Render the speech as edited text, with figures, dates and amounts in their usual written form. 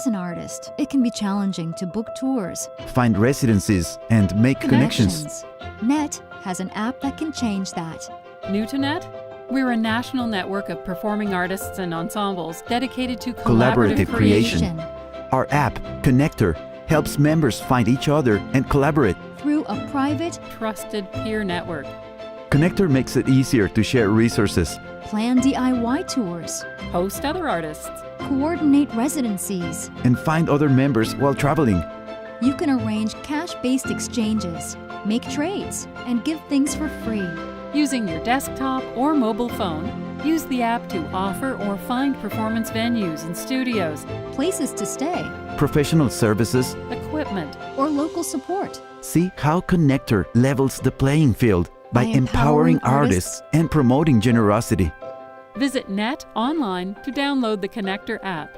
As an artist, it can be challenging to book tours. Find residencies and make connections. Net has an app that can change that. New to Net? We're a national network of performing artists and ensembles dedicated to Collaborative creation. Our app, Connector, helps members find each other and collaborate. Through a private, trusted peer network. Connector makes it easier to share resources, plan DIY tours, Host other artists. coordinate residencies. and find other members while traveling. You can arrange cash-based exchanges, make trades, and give things for free. Using your desktop or mobile phone, use the app to offer or find performance venues and studios, Places to stay, Professional services. equipment. or local support. See how Connector levels the playing field by empowering artists and promoting generosity. Visit Net online to download the Connector app.